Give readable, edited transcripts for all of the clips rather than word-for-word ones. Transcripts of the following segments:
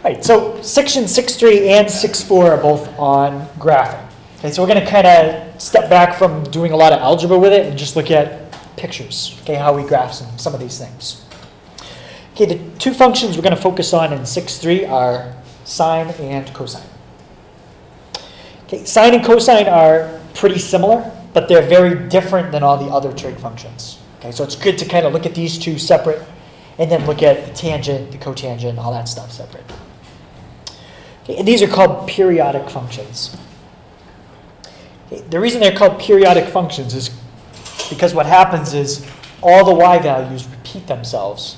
Right, so section 6.3 and 6.4 are both on graphing. Okay, so we're going to kind of step back from doing a lot of algebra with it and just look at pictures, okay, how we graph some of these things. Okay, the two functions we're going to focus on in 6.3 are sine and cosine. Okay, sine and cosine are pretty similar, but they're very different than all the other trig functions. Okay, so it's good to kind of look at these two separate and then look at the tangent, the cotangent, all that stuff separate. Okay, and these are called periodic functions. Okay, the reason they're called periodic functions is because what happens is all the y values repeat themselves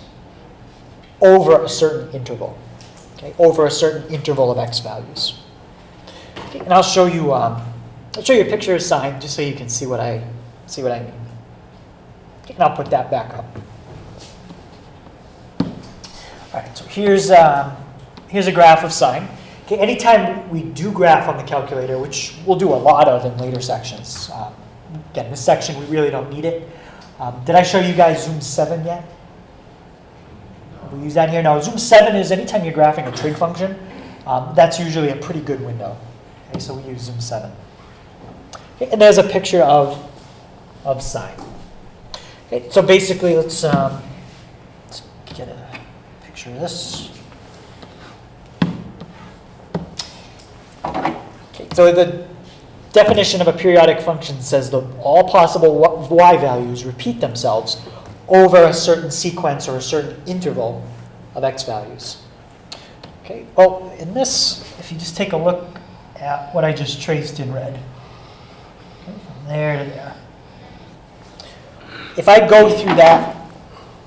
over a certain interval, okay, over a certain interval of x values. Okay, and I'll show you a picture of sine just so you can see what I mean. Okay, and I'll put that back up. All right, so here's a graph of sine. Okay, anytime we do graph on the calculator, which we'll do a lot of in later sections. Again, this section we really don't need it. Did I show you guys Zoom 7 yet? We use that here. Now, Zoom 7 is anytime you're graphing a trig function, that's usually a pretty good window. Okay, so we use Zoom 7. Okay, and there's a picture of sine. Okay, so basically, let's get a picture of this. Okay, so the definition of a periodic function says that all possible y values repeat themselves over a certain sequence or a certain interval of x values. Okay, well, in this, if you just take a look at what I just traced in red, okay, from there to there. If I go through that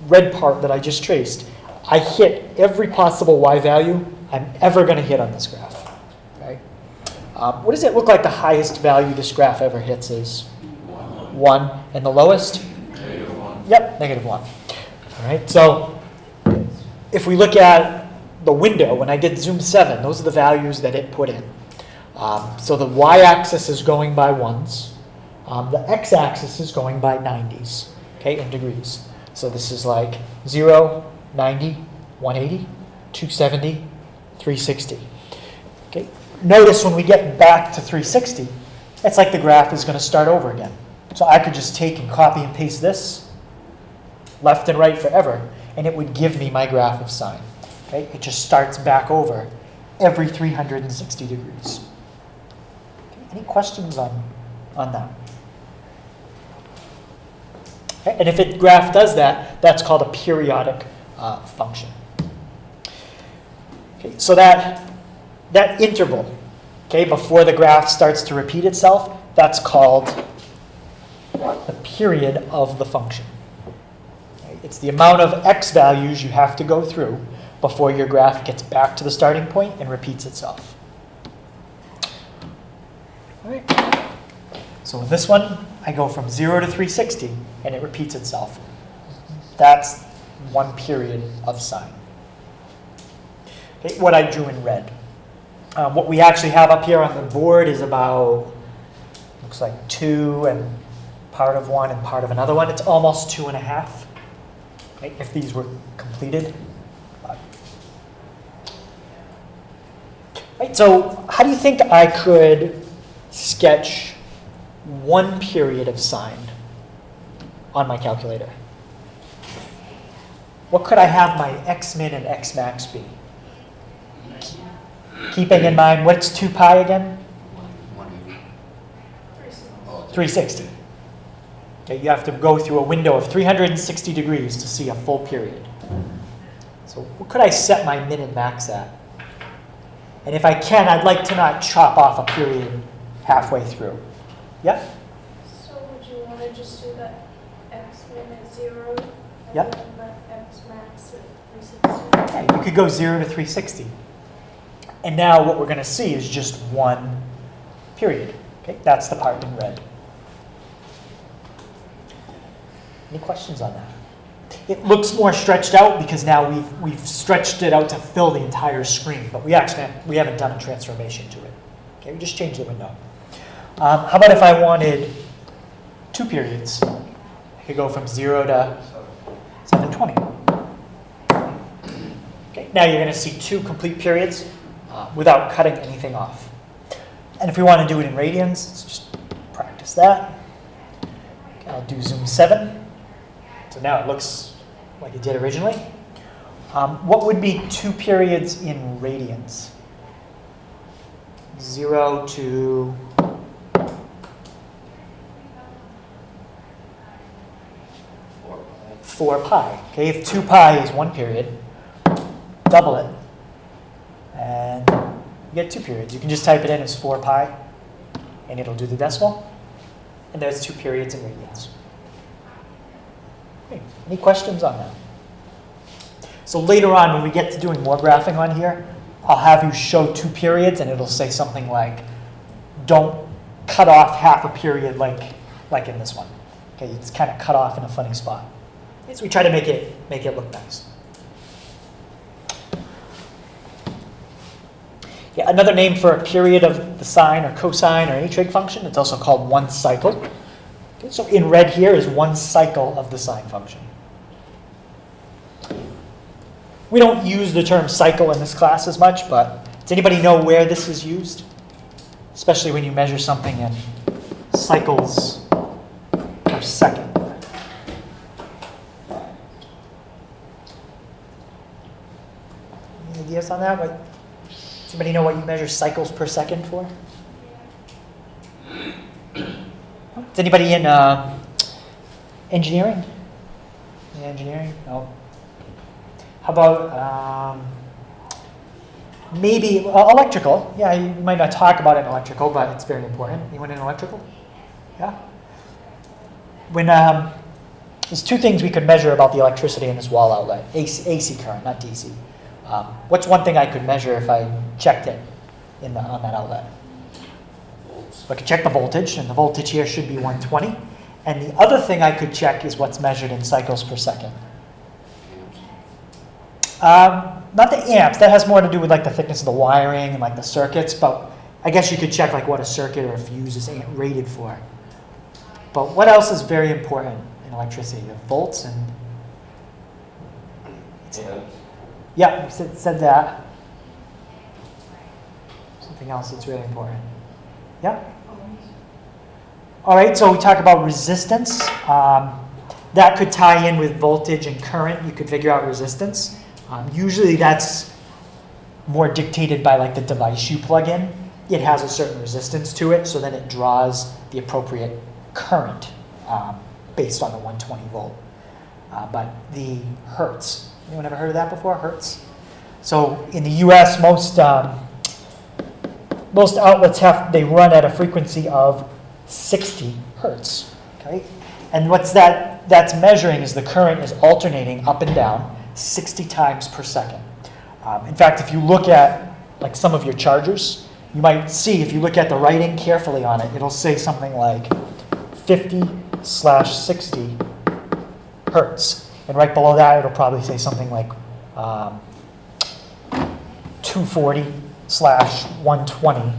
red part that I just traced, I hit every possible y value I'm ever going to hit on this graph. Okay? What does it look like the highest value this graph ever hits is? 1. And the lowest? -1. Yep, -1. All right, so if we look at the window, when I did Zoom 7, those are the values that it put in. So the y-axis is going by ones. The x-axis is going by 90s, okay, in degrees. So this is like 0, 90, 180, 270, 360. Okay. Notice when we get back to 360, it's like the graph is going to start over again. So I could just take and copy and paste this left and right forever, and it would give me my graph of sine. Okay. It just starts back over every 360 degrees. Okay. Any questions on that? Okay. And if a graph does that, that's called a periodic function. Okay. So that interval, okay, before the graph starts to repeat itself, that's called the period of the function. Okay. It's the amount of x values you have to go through before your graph gets back to the starting point and repeats itself. All right. So with this one, I go from 0 to 360, and it repeats itself. That's one period of sine. Okay, what I drew in red. What we actually have up here on the board is about, looks like 2 and part of 1 and part of another one. It's almost 2.5, okay, if these were completed. Right, so how do you think I could sketch one period of sine on my calculator? What could I have my x min and x max be? Keeping in mind, what's 2 pi again? 360. Okay, you have to go through a window of 360 degrees to see a full period. So what could I set my min and max at? And if I can, I'd like to not chop off a period halfway through. Yeah? So would you want to just do that x min at 0 and Yep. then let x max at 360? Okay, you could go 0 to 360. And now what we're going to see is just one period. Okay, that's the part in red. Any questions on that? It looks more stretched out because now we've stretched it out to fill the entire screen, but we haven't done a transformation to it. Okay, we just changed the window. How about if I wanted 2 periods? I could go from 0 to 720. Okay, now you're going to see 2 complete periods without cutting anything off. And if we want to do it in radians, let's just practice that. Okay, I'll do zoom 7. So now it looks like it did originally. What would be 2 periods in radians? 0 to 4 pi. Okay, if 2 pi is 1 period, double it, and you get 2 periods. You can just type it in as 4 pi, and it'll do the decimal. And there's 2 periods in radians. Okay, any questions on that? So later on, when we get to doing more graphing on here, I'll have you show 2 periods, and it'll say something like, don't cut off half a period like in this one. Okay, it's kind of cut off in a funny spot. Okay, so we try to make it look nice. Yeah, another name for a period of the sine or cosine or any trig function, it's also called 1 cycle. Okay, so in red here is 1 cycle of the sine function. We don't use the term cycle in this class as much, but does anybody know where this is used? Especially when you measure something in cycles per second. Any ideas on that? Does anybody know what you measure cycles per second for? Is anybody in engineering? Yeah, engineering? No. How about maybe electrical? Yeah, you might not talk about it in electrical, but it's very important. Anyone in electrical? Yeah? When there's 2 things we could measure about the electricity in this wall outlet. AC current, not DC. What's one thing I could measure if I checked it on that outlet? So I could check the voltage, and the voltage here should be 120. And the other thing I could check is what's measured in cycles per second. Not the amps. That has more to do with like the thickness of the wiring and like the circuits. But I guess you could check like what a circuit or a fuse is rated for. But what else is very important in electricity? You have volts and yeah, you said that. Something else that's really important. Yeah. All right. So we talk about resistance. That could tie in with voltage and current. You could figure out resistance. Usually that's more dictated by like the device you plug in. It has a certain resistance to it, so then it draws the appropriate current based on the 120 volt. But the hertz, anyone ever heard of that before? Hertz? So in the US, most outlets they run at a frequency of 60 hertz. Okay? And what's that's measuring is the current is alternating up and down 60 times per second. In fact, if you look at like some of your chargers, you might see, if you look at the writing carefully on it, it'll say something like 50/60 hertz. And right below that, it'll probably say something like 240/120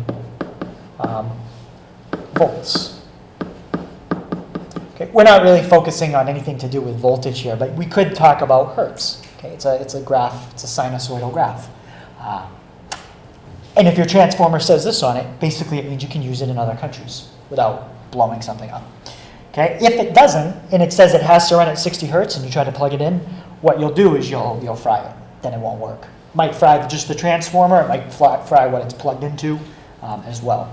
volts. Okay, we're not really focusing on anything to do with voltage here, but we could talk about hertz. Okay, it's a graph, it's a sinusoidal graph. And if your transformer says this on it, basically it means you can use it in other countries without blowing something up. Okay, if it doesn't, and it says it has to run at 60 hertz and you try to plug it in, what you'll do is you'll fry it. Then it won't work. It might fry just the transformer, it might fry what it's plugged into as well.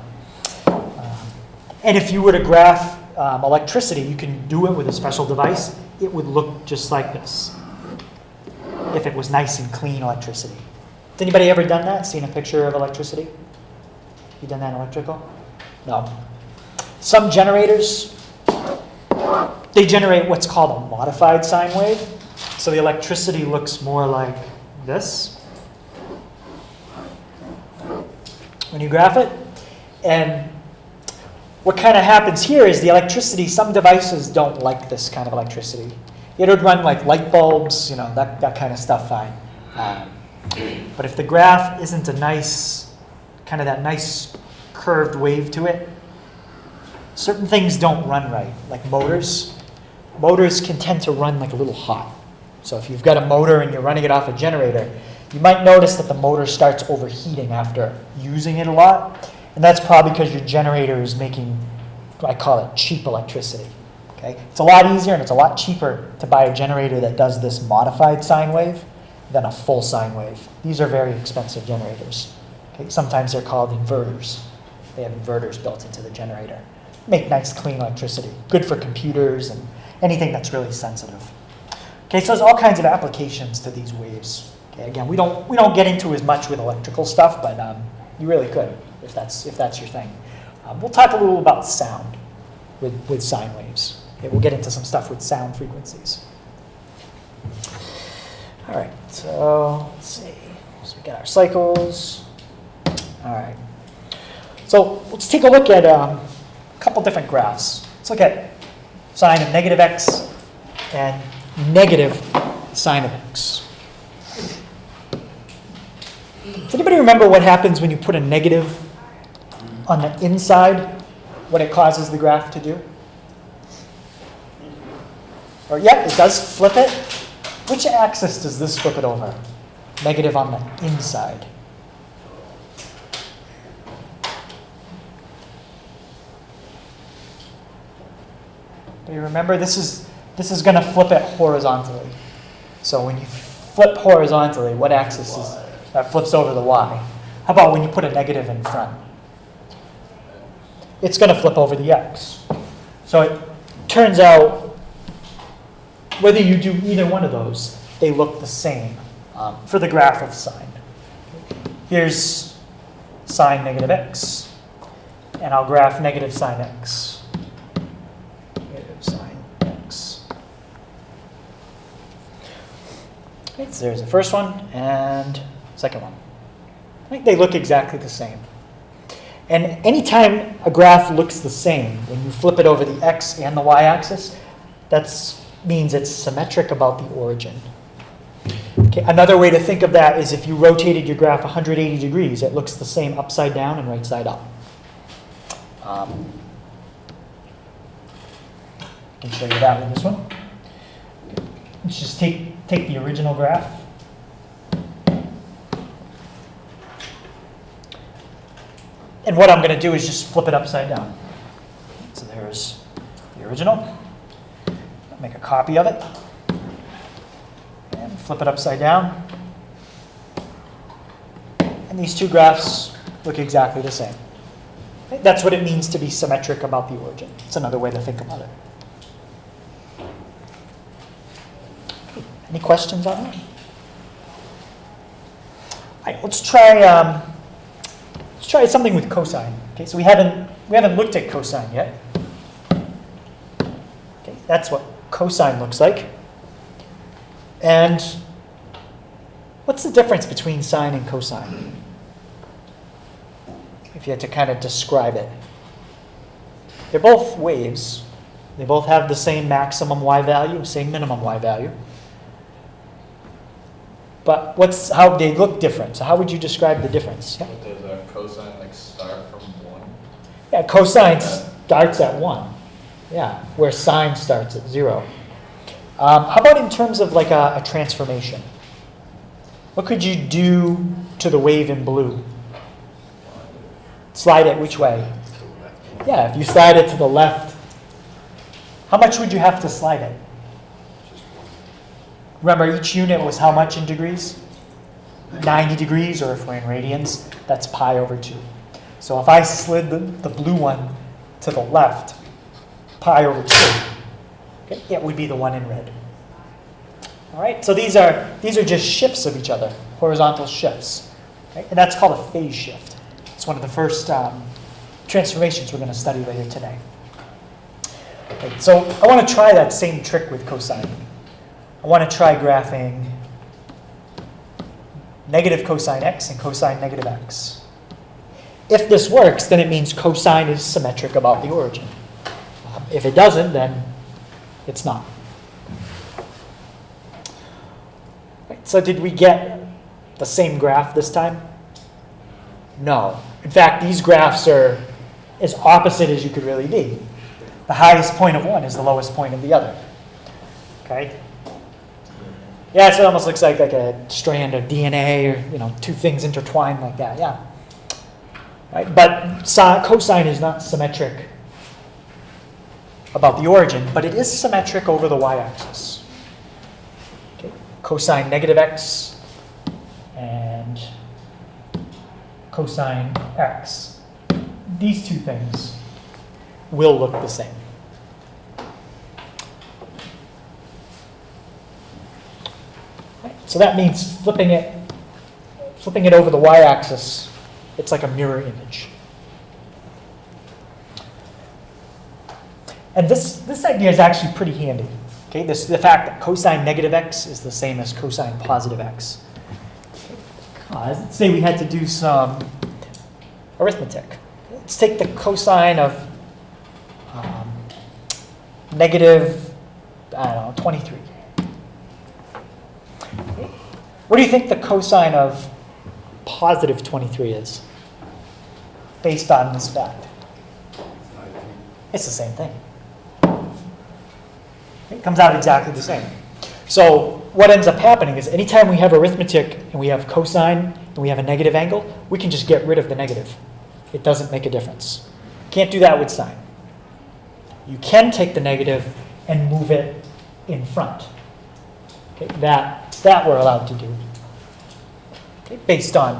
And if you were to graph electricity, you can do it with a special device. It would look just like this if it was nice and clean electricity. Has anybody ever done that? Seen a picture of electricity? You done that in electrical? No. Some generators, they generate what's called a modified sine wave. So the electricity looks more like this when you graph it. And what kind of happens here is the electricity, some devices don't like this kind of electricity. It would run like light bulbs, that kind of stuff fine. But if the graph isn't a nice, kind of that nice curved wave to it, certain things don't run right, like motors. Motors can tend to run like a little hot. So if you've got a motor and you're running it off a generator, you might notice that the motor starts overheating after using it a lot. And that's probably because your generator is making, I call it cheap electricity. Okay? It's a lot easier and it's a lot cheaper to buy a generator that does this modified sine wave than a full sine wave. These are very expensive generators. Okay? Sometimes they're called inverters. They have inverters built into the generator. Make nice, clean electricity. Good for computers and anything that's really sensitive. Okay, so there's all kinds of applications to these waves. Okay, again, we don't get into as much with electrical stuff, but you really could if that's your thing. We'll talk a little about sound with sine waves. Okay, we'll get into some stuff with sound frequencies. All right, so let's see. So we got our cycles. All right. So let's take a look at a couple different graphs. Let's look at sine of negative x and negative sine of x. Does anybody remember what happens when you put a negative on the inside? What it causes the graph to do? Or yeah, it does flip it. Which axis does this flip it over? Negative on the inside. Do you remember? This is going to flip it horizontally. So when you flip horizontally, what axis is that flips over the y? How about when you put a negative in front? It's going to flip over the x. So it turns out, whether you do either one of those, they look the same for the graph of sine. Here's sine negative x, and I'll graph negative sine x. Okay, so there's the first one and second one. I think they look exactly the same. And anytime a graph looks the same, when you flip it over the x and the y-axis, that means it's symmetric about the origin. Okay, another way to think of that is if you rotated your graph 180 degrees, it looks the same upside down and right side up. I can show you that with this one. Let's just take the original graph. And what I'm going to do is just flip it upside down. So there's the original. Make a copy of it. And flip it upside down. And these two graphs look exactly the same. Okay? That's what it means to be symmetric about the origin. It's another way to think about it. Any questions on that? All right, let's try something with cosine. Okay, so we haven't looked at cosine yet. Okay, that's what cosine looks like. And what's the difference between sine and cosine? If you had to kind of describe it. They're both waves. They both have the same maximum y value, same minimum y value. But how they look different? So how would you describe the difference? Yeah. But does a cosine like start from 1? Yeah, cosine starts at 1. Yeah, where sine starts at 0. How about in terms of like a transformation? What could you do to the wave in blue? Slide it which way? Yeah, if you slide it to the left, how much would you have to slide it? Remember, each unit was how much in degrees? 90 degrees, or if we're in radians, that's pi over 2. So if I slid the blue one to the left, pi over 2, okay, it would be the one in red. All right, so these are just shifts of each other, horizontal shifts. Okay? And that's called a phase shift. It's one of the first transformations we're going to study later today. Okay, so I want to try that same trick with cosine. I want to try graphing negative cosine x and cosine negative x. If this works, then it means cosine is symmetric about the origin. If it doesn't, then it's not. Right, so did we get the same graph this time? No. In fact, these graphs are as opposite as you could really be. The highest point of one is the lowest point of the other. Okay? Yeah, so it almost looks like a strand of DNA or, two things intertwined like that, yeah. Right? But cosine is not symmetric about the origin, but it is symmetric over the y-axis. Okay. Cosine negative x and cosine x. These two things will look the same. Right. So that means flipping it over the y-axis, it's like a mirror image. And this idea is actually pretty handy. Okay, the fact that cosine negative x is the same as cosine positive x. Because let's say we had to do some arithmetic. Let's take the cosine of negative, 23. What do you think the cosine of positive 23 is, based on this fact? It's the same thing. It comes out exactly the same. So what ends up happening is anytime we have arithmetic and we have cosine and we have a negative angle, we can just get rid of the negative. It doesn't make a difference. Can't do that with sine. You can take the negative and move it in front. Okay, that we're allowed to do, okay, based on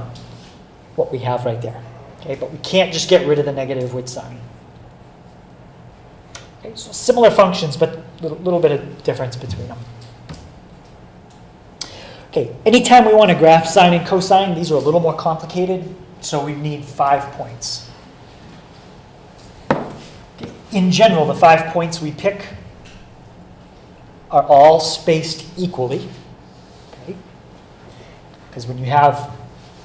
what we have right there. Okay, but we can't just get rid of the negative with sine. Okay, so similar functions, but a little bit of difference between them. Okay, anytime we want to graph sine and cosine, these are a little more complicated, so we need 5 points. Okay, in general, the 5 points we pick are all spaced equally. Okay? Because when you have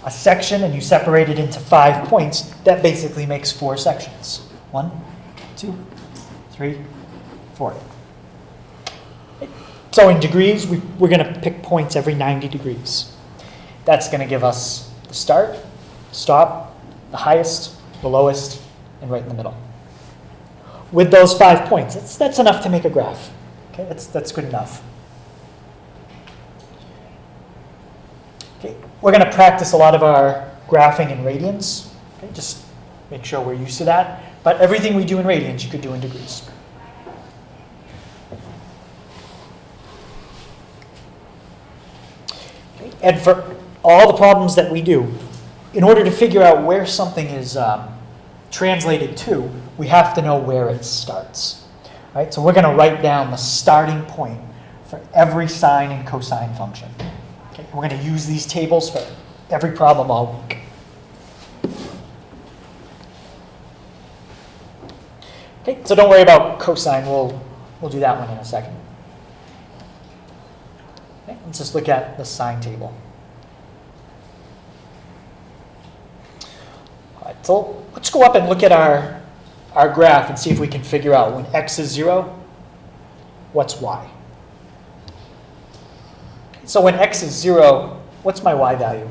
a section and you separate it into 5 points, that basically makes 4 sections. 1, 2, 3, 4. So in degrees, we're going to pick points every 90 degrees. That's going to give us the start, stop, the highest, the lowest, and right in the middle. With those 5 points, that's enough to make a graph. Okay, that's good enough. Okay, we're going to practice a lot of our graphing in radians. Okay, just make sure we're used to that. But everything we do in radians, you could do in degrees. Okay, and for all the problems that we do, in order to figure out where something is translated to, we have to know where it starts. Right? So we're going to write down the starting point for every sine and cosine function. Okay? We're going to use these tables for every problem all week. Okay, so don't worry about cosine. We'll do that one in a second. Okay, let's just look at the sine table. All right, so let's go up and look at our graph and see if we can figure out when x is 0, what's y. So when x is 0, what's my y value?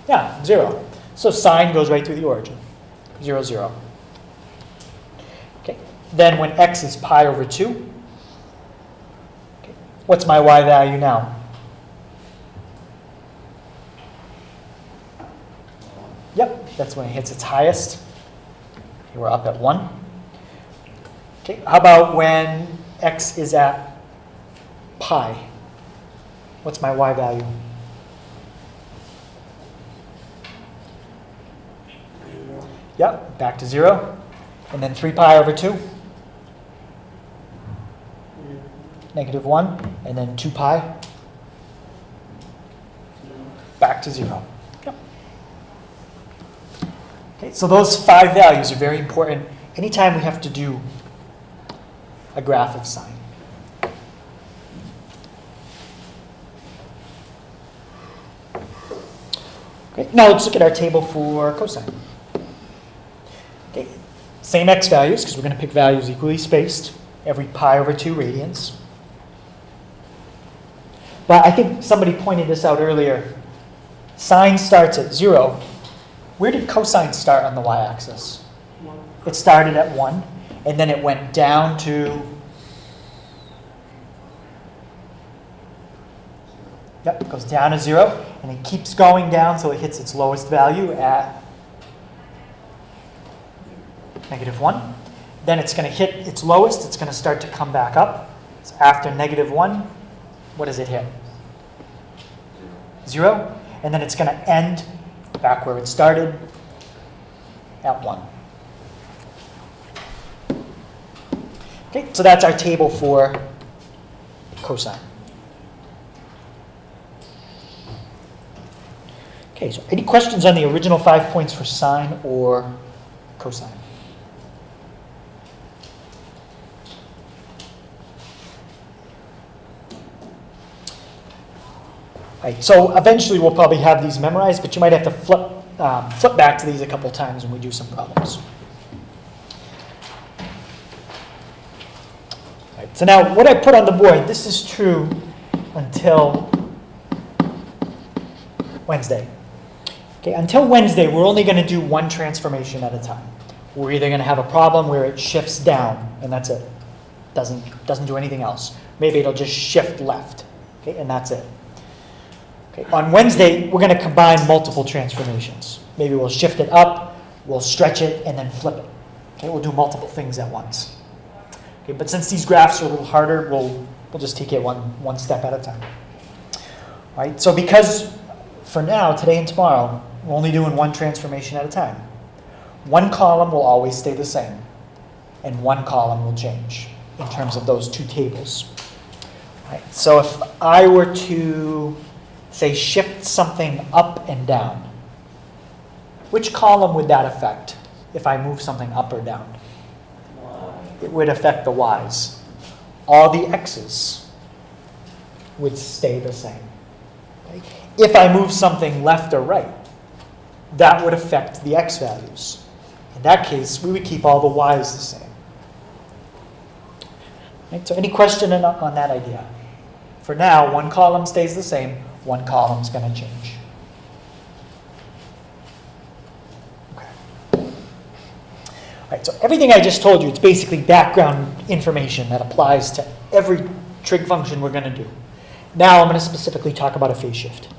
Yeah, 0. So sine goes right through the origin, 0, 0. Okay. Then when x is pi over 2, okay, what's my y value now? Yep, that's when it hits its highest. Okay, we're up at 1. Okay, how about when x is at pi? What's my y value? Yep, back to 0. And then 3 pi over 2. Negative 1. And then 2 pi. Back to 0. Yep. Okay, so those 5 values are very important anytime we have to do a graph of sine. Okay, now let's look at our table for cosine. Okay, same x values, because we're going to pick values equally spaced, every pi over 2 radians. But I think somebody pointed this out earlier. Sine starts at 0. Where did cosine start on the y-axis? It started at 1, and then it went down to Yep, it goes down to 0, and it keeps going down so it hits its lowest value at -1. Then it's going to hit its lowest. It's going to start to come back up. So after -1, what does it hit? 0. And then it's going to end back where it started at 1. Okay, so that's our table for cosine. Okay, so any questions on the original 5 points for sine or cosine? Right, so eventually we'll probably have these memorized, but you might have to flip back to these a couple times when we do some problems. Right, so now what I put on the board, this is true until Wednesday. Okay, until Wednesday, we're only going to do one transformation at a time. We're either going to have a problem where it shifts down, and that's it. Doesn't do anything else. Maybe it'll just shift left, okay, and that's it. Okay, on Wednesday, we're going to combine multiple transformations. Maybe we'll shift it up, we'll stretch it, and then flip it. Okay, we'll do multiple things at once. Okay, but since these graphs are a little harder, we'll just take it one step at a time. All right, so because for now, today and tomorrow, we're only doing one transformation at a time. One column will always stay the same, and one column will change in terms of those two tables. All right, so if I were to, say, shift something up and down, which column would that affect if I move something up or down? It would affect the y's. All the x's would stay the same. Okay? If I move something left or right, that would affect the x values. In that case, we would keep all the y's the same. Right? So any question on that idea? For now, one column stays the same, one column's going to change. Okay. All right, so everything I just told you, it's basically background information that applies to every trig function we're going to do. Now I'm going to specifically talk about a phase shift.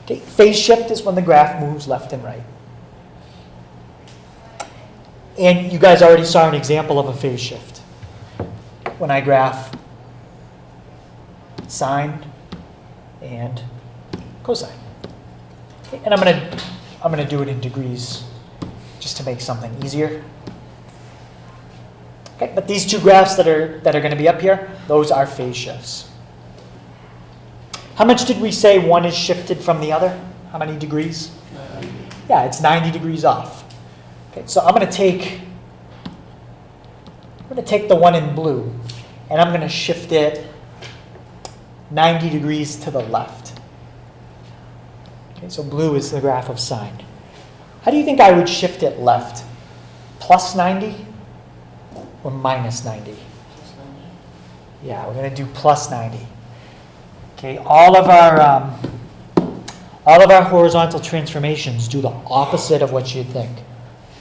Okay, phase shift is when the graph moves left and right. And you guys already saw an example of a phase shift. When I graph sine and cosine. Okay, and I'm gonna do it in degrees just to make something easier. Okay, but these two graphs that are going to be up here, those are phase shifts. How much did we say one is shifted from the other? How many degrees? 90. Yeah, it's 90 degrees off. Okay, so I'm going to take the one in blue, and I'm going to shift it 90 degrees to the left. Okay, so blue is the graph of sine. How do you think I would shift it left? Plus 90 or minus 90? Yeah, we're going to do plus 90. Okay, all of our horizontal transformations do the opposite of what you'd think.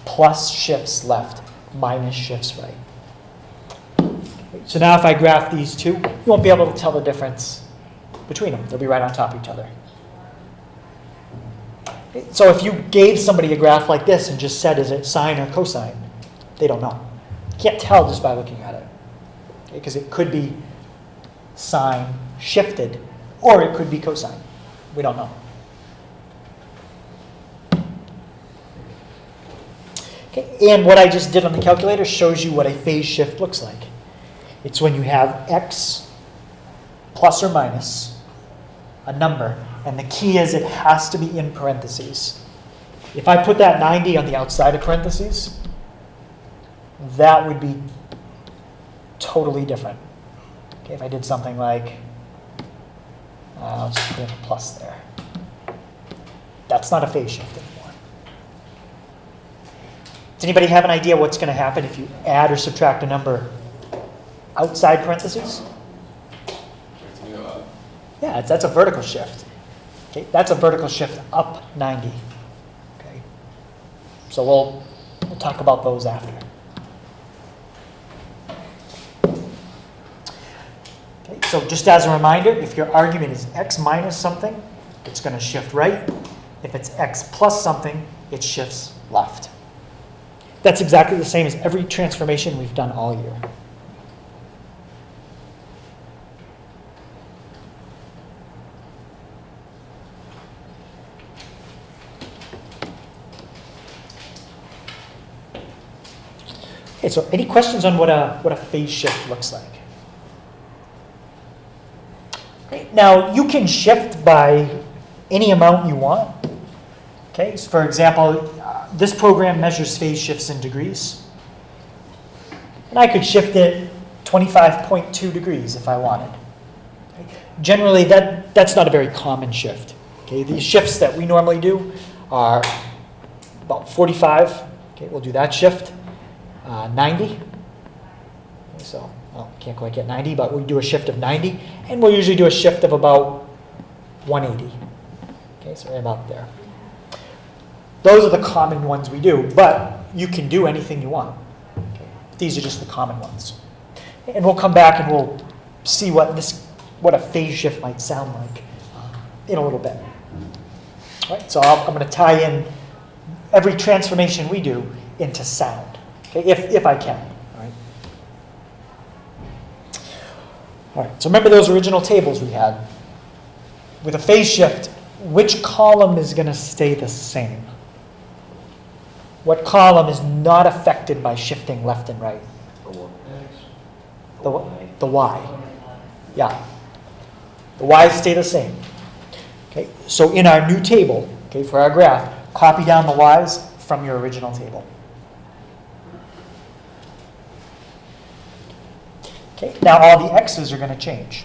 Plus shifts left, minus shifts right. Okay, so now if I graph these two, you won't be able to tell the difference between them. They'll be right on top of each other. Okay, so if you gave somebody a graph like this and just said, is it sine or cosine? They don't know. You can't tell just by looking at it. Because it could be sine shifted, or it could be cosine. We don't know. Okay, and what I just did on the calculator shows you what a phase shift looks like. It's when you have x plus or minus a number, and the key is it has to be in parentheses. If I put that 90 on the outside of parentheses, that would be totally different. Okay, if I did something like, I'll just put in a plus there. That's not a phase shift anymore. Does anybody have an idea what's going to happen if you add or subtract a number outside parentheses? Yeah, that's a vertical shift. Okay, that's a vertical shift up 90. Okay, so we'll talk about those after. Okay. So just as a reminder, if your argument is x minus something, it's going to shift right. If it's x plus something, it shifts left. That's exactly the same as every transformation we've done all year. Okay, so any questions on what a phase shift looks like? Okay, now you can shift by any amount you want. Okay, so for example, this program measures phase shifts in degrees. And I could shift it 25.2 degrees if I wanted. Okay. Generally, that's not a very common shift. Okay, these shifts that we normally do are about 45. Okay, we'll do that shift. 90. Okay, so, well, can't quite get 90, but we do a shift of 90. And we'll usually do a shift of about 180. Okay, so right about there. Those are the common ones we do, but you can do anything you want. Okay. These are just the common ones. And we'll come back and we'll see what a phase shift might sound like in a little bit. All right, so I'm going to tie in every transformation we do into sound, okay, if I can. All right, so remember those original tables we had? With a phase shift, which column is going to stay the same? What column is not affected by shifting left and right? The Y. Yeah. The Y's stay the same. Okay, so in our new table, okay, for our graph, copy down the Y's from your original table. Okay, now all the X's are going to change.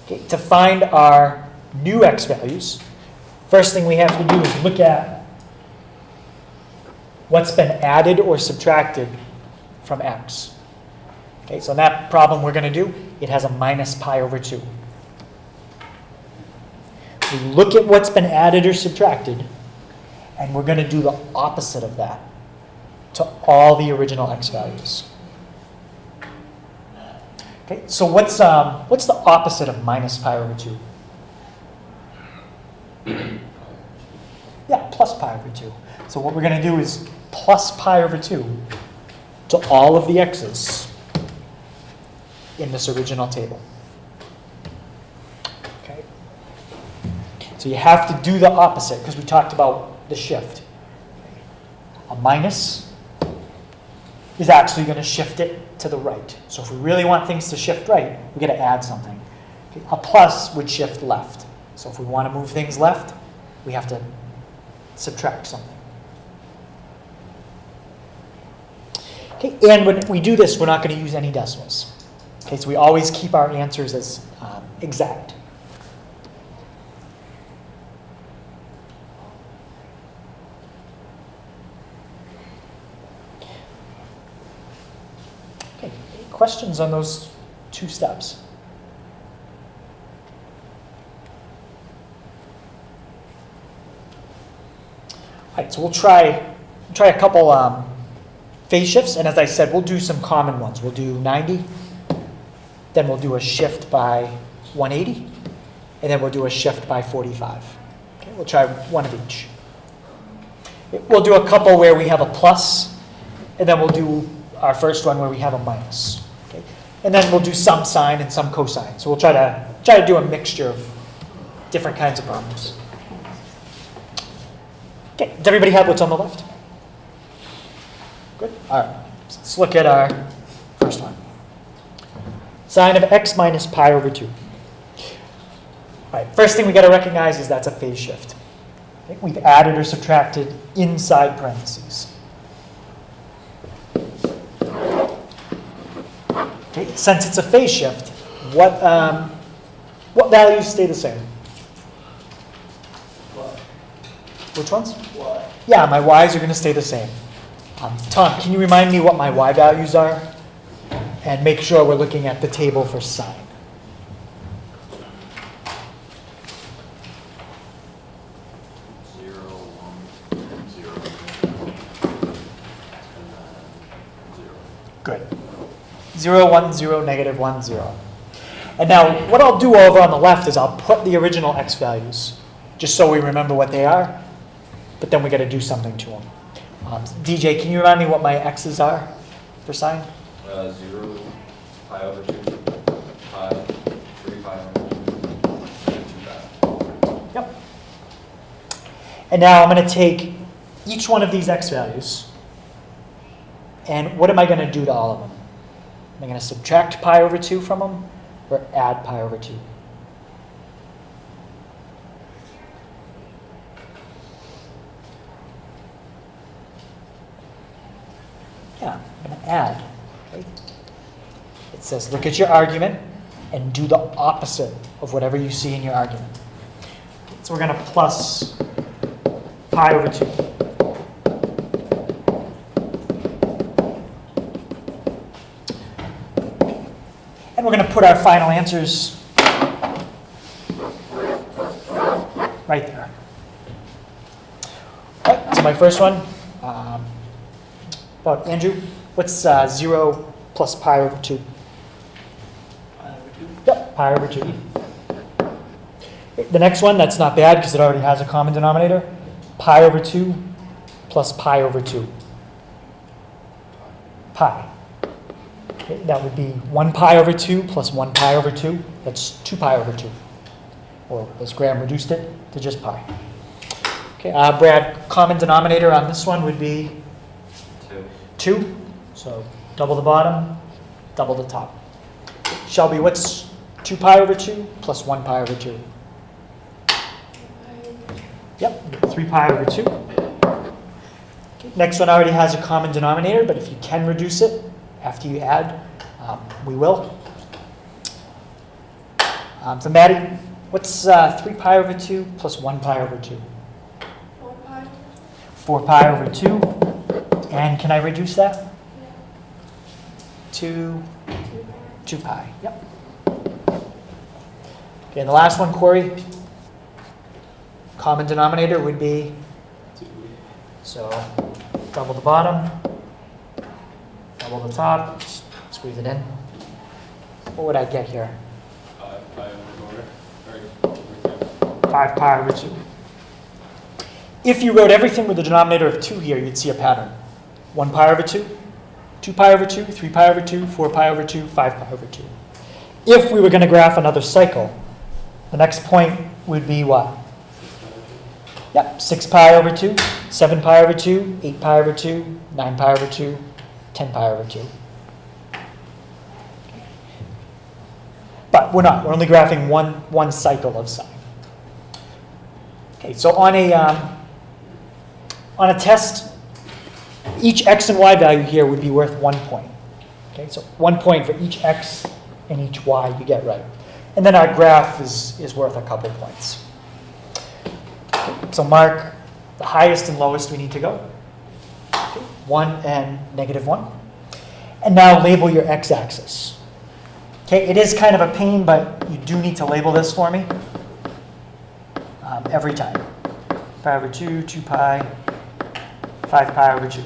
Okay, to find our new X values, first thing we have to do is look at what's been added or subtracted from X. Okay, so in that problem we're going to do, it has a minus pi over 2. We look at what's been added or subtracted, and we're going to do the opposite of that to all the original X values. Okay, so what's the opposite of minus pi over 2? Yeah, plus pi over 2. So what we're going to do is plus pi over 2 to all of the x's in this original table. Okay. So you have to do the opposite because we talked about the shift. A minus is actually going to shift it to the right. So if we really want things to shift right, we've got to add something. Okay. A plus would shift left. So if we want to move things left, we have to subtract something. Okay, and when we do this, we're not going to use any decimals. Okay, so we always keep our answers as exact. Okay, any questions on those two steps? All right, so we'll try a couple phase shifts, and as I said, we'll do some common ones. We'll do 90, then we'll do a shift by 180, and then we'll do a shift by 45. Okay, we'll try one of each. We'll do a couple where we have a plus, and then we'll do our first one where we have a minus. Okay, and then we'll do some sine and some cosine. So we'll try to do a mixture of different kinds of problems. Okay, does everybody have what's on the left? Good. All right, let's look at our first one. Sine of x minus pi over 2. All right, first thing we got to recognize is that's a phase shift. Okay, we've added or subtracted inside parentheses. Okay, since it's a phase shift, what values stay the same? Which ones? Y. Yeah, my y's are going to stay the same. Tom, can you remind me what my y values are? And make sure we're looking at the table for sine. 0, 1, 0, negative 1, 0. And now what I'll do over on the left is I'll put the original x values, just so we remember what they are, but then we got to do something to them. DJ, can you remind me what my x's are for sine? 0, pi over 2, pi, 3 pi over 2, and 2 pi. Yep. And now I'm going to take each one of these x values, and what am I going to do to all of them? Am I going to subtract pi over 2 from them, or add pi over 2? Yeah, I'm going to add. Okay? It says, look at your argument and do the opposite of whatever you see in your argument. So we're going to plus pi over 2. And we're going to put our final answers right there. All right, so my first one, about Andrew, what's 0 plus pi over 2? Pi over 2. Yep, pi over 2. The next one, that's not bad because it already has a common denominator. Pi over 2 plus pi over 2. Pi. Okay, that would be 1 pi over 2 plus 1 pi over 2. That's 2 pi over 2. Or as Graham reduced it to just pi. Okay, Brad, common denominator on this one would be 2. So double the bottom, double the top. Shelby, what's 2 pi over 2 plus 1 pi over 2? Yep, 3 pi over 2. Okay, next one already has a common denominator, but if you can reduce it after you add, we will. So Maddie, what's 3 pi over 2 plus 1 pi over 2? 4 pi. 4 pi over 2. And can I reduce that? To 2 pi. Yep. Okay, and the last one, Corey. Common denominator would be, so double the bottom, double the top, just squeeze it in. What would I get here? 5 pi over 4. 5 pi over 2. If you wrote everything with the denominator of 2 here, you'd see a pattern. 1 pi over 2, 2 pi over 2, 3 pi over 2, 4 pi over 2, 5 pi over 2. If we were going to graph another cycle, the next point would be what? Yep, 6 pi over 2, 7 pi over 2, 8 pi over 2, 9 pi over 2, 10 pi over 2. But we're not. We're only graphing one cycle of sine. Okay, so on a test, each x and y value here would be worth 1 point. Okay, so 1 point for each x and each y you get right. And then our graph is worth a couple points. So mark the highest and lowest we need to go. Okay, 1 and negative 1. And now label your x-axis. Okay, it is kind of a pain, but you do need to label this for me every time. Pi over 2, 2 pi, 5 pi over 2.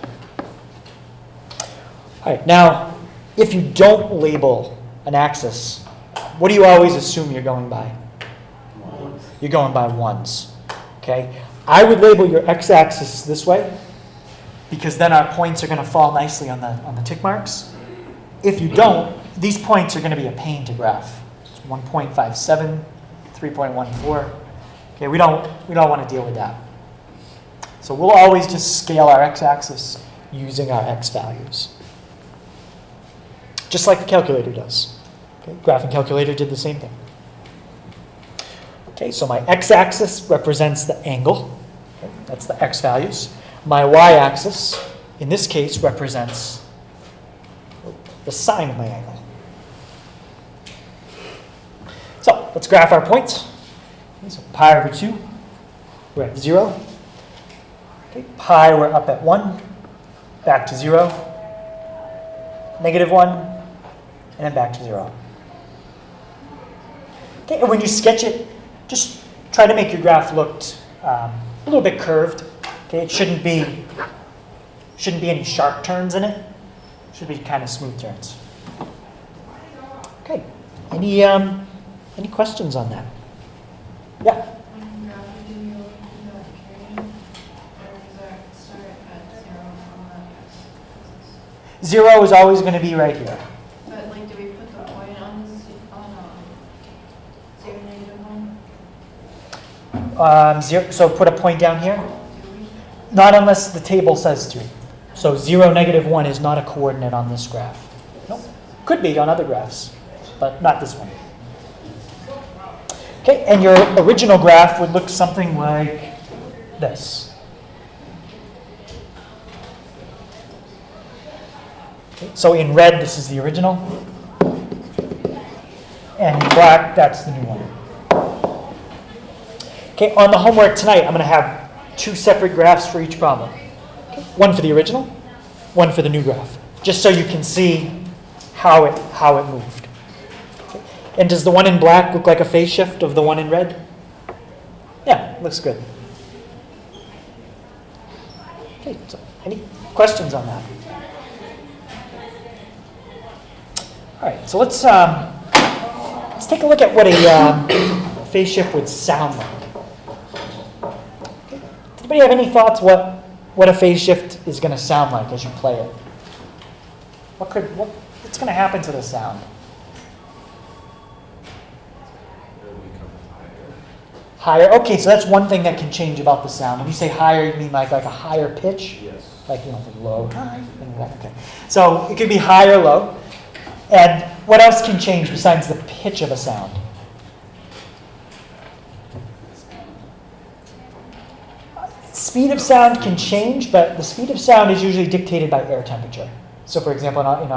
All right, now, if you don't label an axis, what do you always assume you're going by? Ones. You're going by ones. Okay, I would label your x-axis this way because then our points are going to fall nicely on the tick marks. If you don't, these points are going to be a pain to graph. It's 1.57, 3.14. Okay, we don't want to deal with that. So we'll always just scale our x-axis using our x values, just like the calculator does. Okay, graphing calculator did the same thing. Okay, so my x-axis represents the angle. Okay, that's the x values. My y-axis, in this case, represents the sine of my angle. So let's graph our points. Okay, so pi over 2, we're at 0. Okay, pi, we're up at 1, back to 0, negative 1, and then back to 0. Okay, and when you sketch it, just try to make your graph look a little bit curved. Okay, it shouldn't be any sharp turns in it. It should be kind of smooth turns. Okay. Any questions on that? Yeah. When you graph it, do you do that carry, or does that start at 0 on the x-axis? 0 is always going to be right here. But like, do we put the point on the 0, -1? So put a point down here. Do we? Not unless the table says to. So 0, -1 is not a coordinate on this graph. Nope. Could be on other graphs, but not this one. Okay, and your original graph would look something like this. Okay, so in red, this is the original. And in black, that's the new one. Okay, on the homework tonight, I'm going to have 2 separate graphs for each problem. Okay, one for the original, one for the new graph, just so you can see how it moved. Okay. And does the one in black look like a phase shift of the one in red? Yeah, looks good. Okay, so any questions on that? All right, so let's take a look at what a phase shift would sound like. Okay. Does anybody have any thoughts what a phase shift is going to sound like as you play it? What's going to happen to the sound? It'll become higher. Higher. Okay, so that's one thing that can change about the sound. When you say higher, you mean like a higher pitch? Yes. Like, like low, high, things like that. Okay. So it could be high or low. And what else can change besides the pitch of a sound? Speed of sound can change, but the speed of sound is usually dictated by air temperature. So, for example, in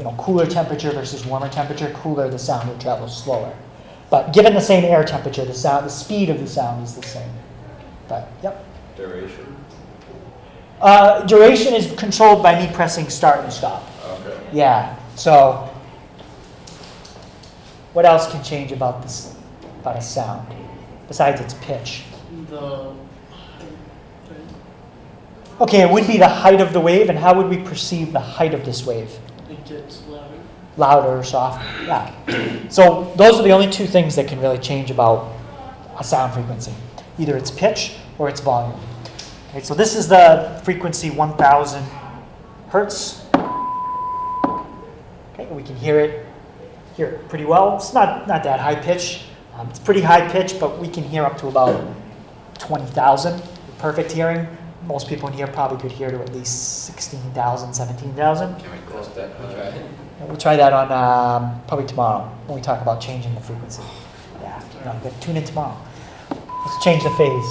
a cooler temperature versus warmer temperature, cooler, the sound will travel slower. But given the same air temperature, the speed of the sound is the same. But yep. Duration? Duration is controlled by me pressing start and stop. Okay. Yeah. So, what else can change about a sound besides its pitch? The Okay, it would be the height of the wave, and how would we perceive the height of this wave? it gets louder. Louder or softer? Yeah. So those are the only 2 things that can really change about a sound frequency. Either its pitch or its volume. Okay, so this is the frequency 1000 hertz. Okay, we can hear it pretty well. It's not that high pitch. It's pretty high pitch, but we can hear up to about 20,000. Perfect hearing. Most people in here probably could hear to at least 16,000, 17,000. Can we test that? Can we try it? We'll try that on probably tomorrow when we talk about changing the frequency. Yeah, no, good. Tune in tomorrow. Let's change the phase.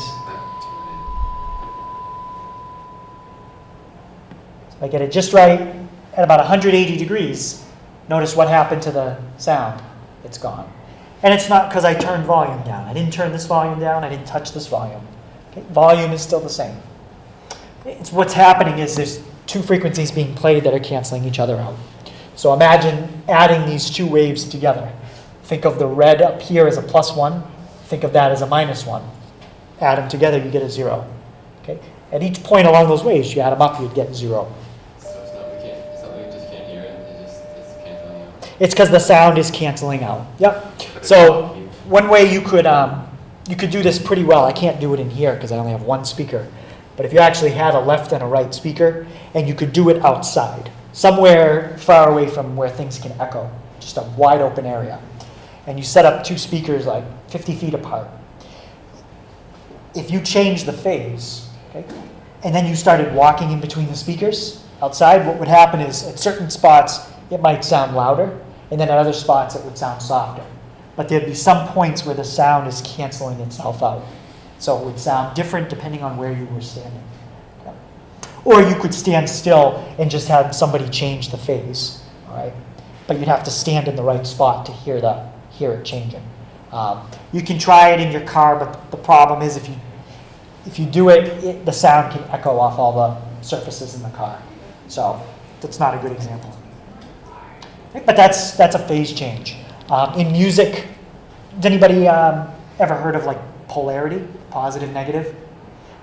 So if I get it just right at about 180 degrees, notice what happened to the sound. It's gone. And it's not because I turned volume down. I didn't turn this volume down. I didn't touch this volume. Okay? Volume is still the same. What's happening is there's 2 frequencies being played that are canceling each other out. So imagine adding these 2 waves together. Think of the red up here as a +1. Think of that as a -1. Add them together, you get a 0. Okay? At each point along those waves, you add them up, you'd get 0. So it's not we just can't hear it. It's canceling out. It's because the sound is canceling out. Yep. So one way you could do this pretty well. I can't do it in here because I only have 1 speaker. But if you actually had a left and a right speaker, and you could do it outside, somewhere far away from where things can echo, just a wide open area, and you set up 2 speakers like 50 feet apart. If you change the phase, okay, and then you started walking in between the speakers outside, what would happen is at certain spots it might sound louder, and then at other spots it would sound softer. But there'd be some points where the sound is canceling itself out. So it would sound different depending on where you were standing. Yeah. Or you could stand still and just have somebody change the phase. All right? But you'd have to stand in the right spot to hear it changing. You can try it in your car, but the problem is if you do it, the sound can echo off all the surfaces in the car. So that's not a good example. But that's a phase change. In music, has anybody ever heard of like polarity, positive, negative?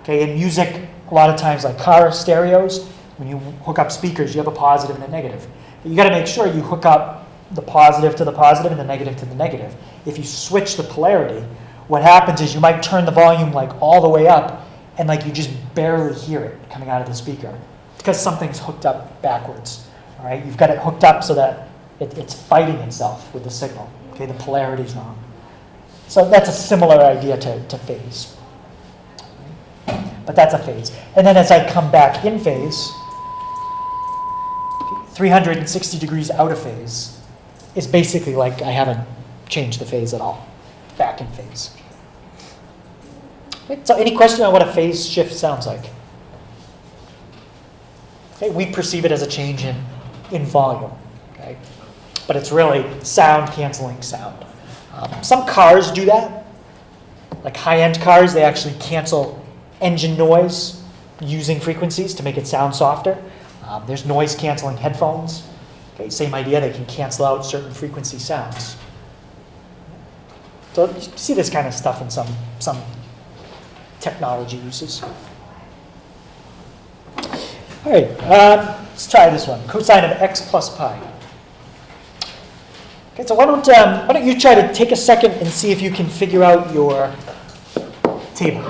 Okay, in music, a lot of times like car stereos, when you hook up speakers, you have a positive and a negative. But you got to make sure you hook up the positive to the positive and the negative to the negative. If you switch the polarity, what happens is you might turn the volume like all the way up and like you just barely hear it coming out of the speaker because something's hooked up backwards. All right, you've got it hooked up so that it's fighting itself with the signal. Okay, the polarity's wrong. So that's a similar idea to phase. But that's a phase. And then as I come back in phase, 360 degrees out of phase is basically like I haven't changed the phase at all. Back in phase. Okay, so any question on what a phase shift sounds like? Okay, we perceive it as a change in volume. Okay? But it's really sound canceling sound. Some cars do that. Like high-end cars, they actually cancel engine noise using frequencies to make it sound softer. There's noise canceling headphones. Okay, same idea, they can cancel out certain frequency sounds. So you see this kind of stuff in some technology uses. All right, let's try this one. Cosine of x plus pi. Okay, so why don't you try to take a second and see if you can figure out your table.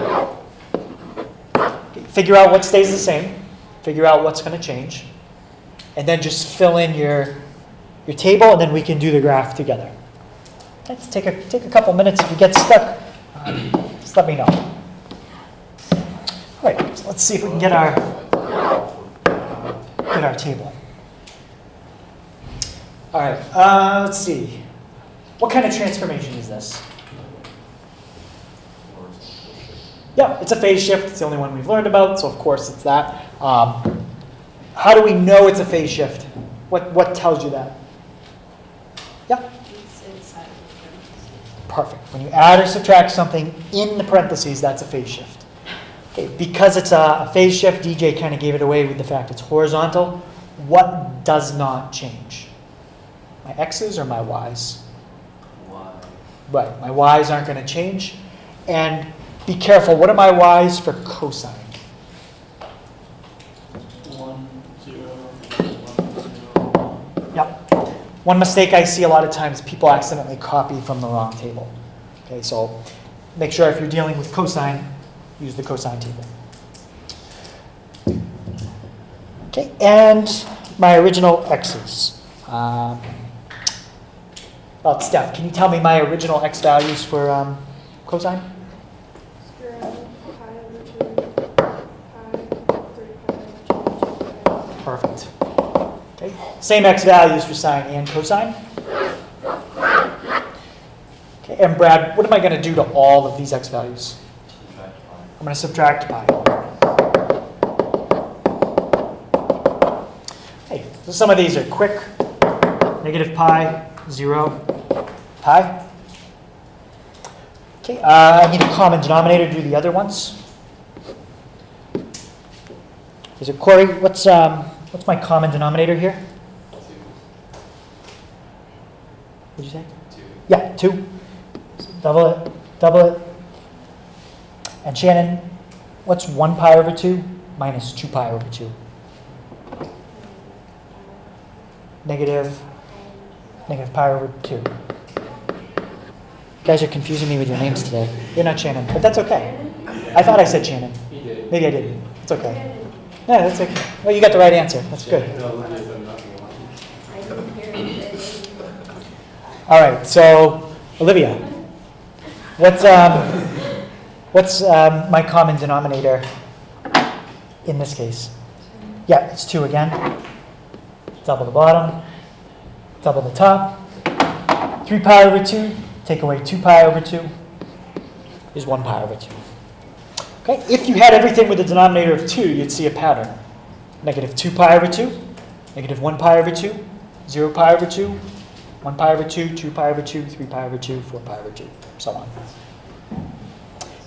Okay, figure out what stays the same. Figure out what's going to change. And then just fill in your table, and then we can do the graph together. Let's take a couple minutes. If you get stuck, just let me know. All right, so let's see if we can get our table. All right, let's see. What kind of transformation is this? Yeah, it's a phase shift. It's the only one we've learned about, so of course it's that. How do we know it's a phase shift? What tells you that? Yeah? It's inside of the parentheses. Perfect. When you add or subtract something in the parentheses, that's a phase shift. Okay, because it's a phase shift, DJ kind of gave it away with the fact it's horizontal. What does not change? My x's or my y's? Y. Right, my y's aren't going to change. And be careful, what are my y's for cosine? 1, 0, 1, 0. Yep. One mistake I see a lot of times, people accidentally copy from the wrong table. Okay, so make sure if you're dealing with cosine, use the cosine table. Okay, and my original x's. Well, Steph, can you tell me my original x values for cosine? 0, pi over 2, pi, 3 pi over 2, Perfect. Okay, same x values for sine and cosine. Okay, and Brad, what am I going to do to all of these x values? I'm going to subtract pi. Okay, so some of these are quick. Negative pi, 0, pi. Okay, I need a common denominator to do the other ones. Is it Corey? What's my common denominator here? 2. What'd you say? 2. Yeah, 2. So double it. And Shannon, what's 1 pi over 2 minus 2 pi over 2? Negative pi over 2. You guys are confusing me with your names today. You're not Shannon, but that's okay. I thought I said Shannon. He did. Maybe I didn't. It's okay. Yeah, that's okay. Well, you got the right answer. That's good. All right, so Olivia, what's my common denominator in this case? Yeah, it's 2 again. Double the bottom, double the top. 3 pi over 2, take away 2 pi over 2 is 1 pi over 2. Okay, if you had everything with a denominator of 2, you'd see a pattern. Negative 2 pi over 2, negative 1 pi over 2, 0 pi over 2, 1 pi over 2, 2 pi over 2, 3 pi over 2, 4 pi over 2, so on.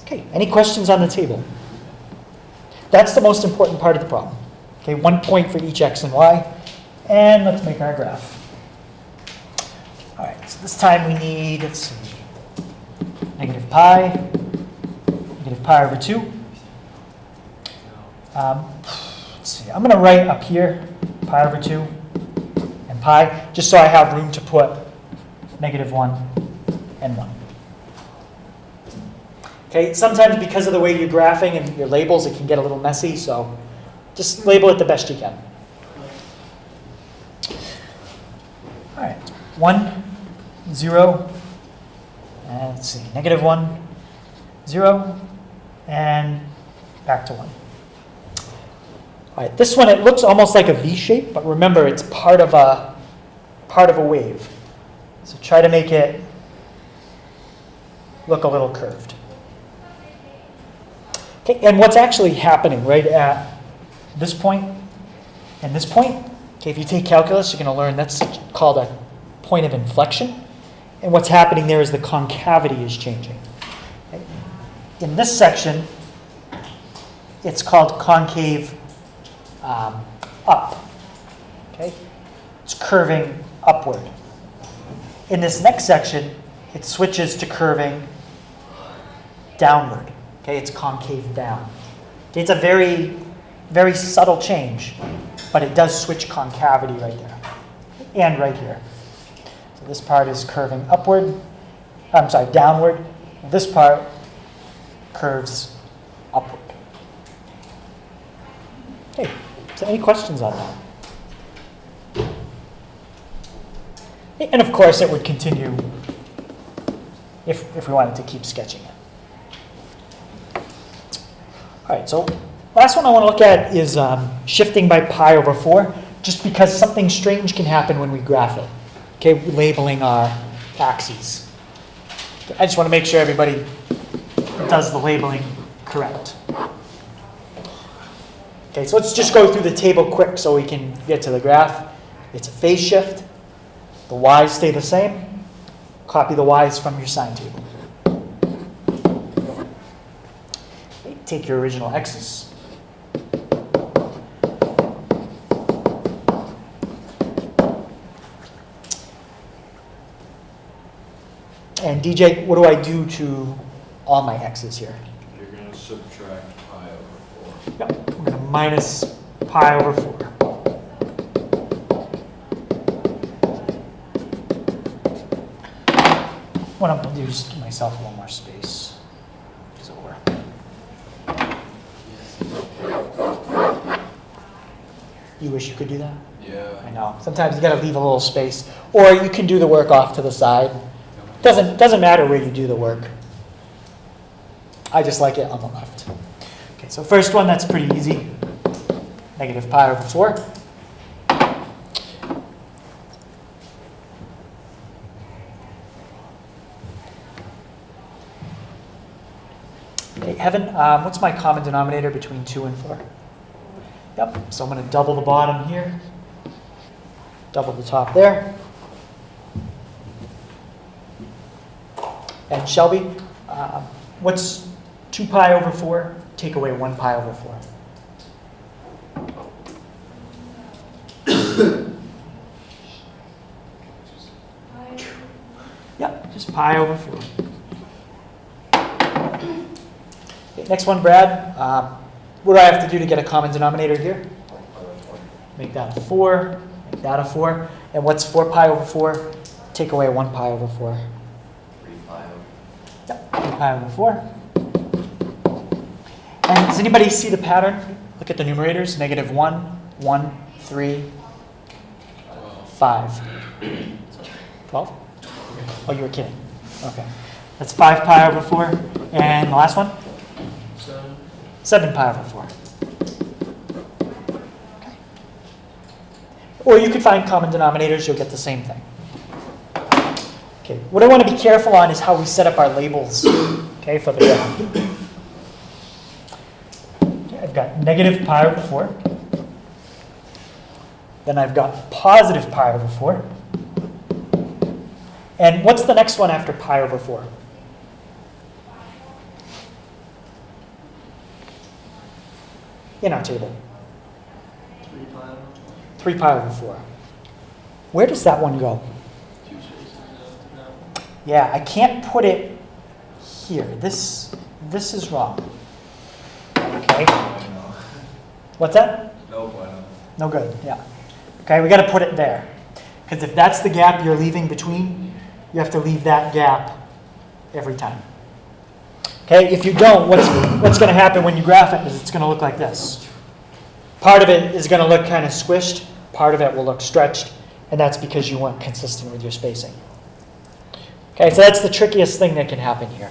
Okay, any questions on the table? That's the most important part of the problem. Okay, 1 point for each x and y. And let's make our graph. All right, so this time we need, let's see, negative pi over 2. Let's see, I'm going to write up here pi over 2 and and pi, just so I have room to put -1 and 1. Okay, sometimes because of the way you're graphing and your labels, it can get a little messy, so just label it the best you can. All right, 1, 0, and let's see, -1, 0, and back to 1. All right, this one, it looks almost like a V shape, but remember, it's part of a wave. So try to make it look a little curved. Okay, and what's actually happening right at this point and this point, okay, if you take calculus, you're going to learn that's called a point of inflection. And what's happening there is the concavity is changing. Okay? In this section, it's called concave up. Okay? It's curving upward. In this next section, it switches to curving downward. Okay, it's concave down. Okay, it's a very, very subtle change, but it does switch concavity right there and right here. So this part is curving upward. I'm sorry, downward. This part curves upward. Okay, so any questions on that? And of course, it would continue if we wanted to keep sketching it. All right, so last one I want to look at is shifting by pi over 4, just because something strange can happen when we graph it. Okay, labeling our axes. I just want to make sure everybody does the labeling correct. Okay, so let's just go through the table quick so we can get to the graph. It's a phase shift. The y's stay the same. Copy the y's from your sine table. Okay, take your original x's. And DJ, what do I do to all my x's here? You're going to subtract pi over 4. Yep, we're going to minus pi over 4. What I'm going to do is just give myself a little more space. It's over. You wish you could do that? Yeah. I know. Sometimes you got to leave a little space. Or you can do the work off to the side. Doesn't matter where you do the work. I just like it on the left. Okay, so first one, that's pretty easy. Negative pi over 4. Okay, Evan, what's my common denominator between 2 and 4? Yep, so I'm going to double the bottom here. Double the top there. And Shelby, what's 2 pi over 4? Take away 1 pi over 4. Yep, just pi over 4. Okay, next one, Brad. What do I have to do to get a common denominator here? Make that a 4. Make that a 4. And what's 4 pi over 4? Take away 1 pi over 4. 3 pi over. Yep, 3 pi over 4. And does anybody see the pattern? Look at the numerators. Negative 1, 1, 3, 5. 12? Oh, you were kidding. Okay. That's 5 pi over 4. And the last one? 7 pi over 4. Okay. Or you could find common denominators. You'll get the same thing. Okay. What I want to be careful on is how we set up our labels. Okay, for the graph. Okay, I've got negative pi over 4. Then I've got positive pi over 4. And what's the next one after pi over 4? In our table. 3 pi over 3 pi over 4. Where does that one go? 2 spaces down. Yeah, I can't put it here. This is wrong. Okay. What's that? No bueno. No good, yeah. Okay, we got to put it there. Because if that's the gap you're leaving between, you have to leave that gap every time. Okay, if you don't, what's going to happen when you graph it is it's going to look like this. Part of it is going to look kind of squished, part of it will look stretched, and that's because you weren't consistent with your spacing. Okay, so that's the trickiest thing that can happen here.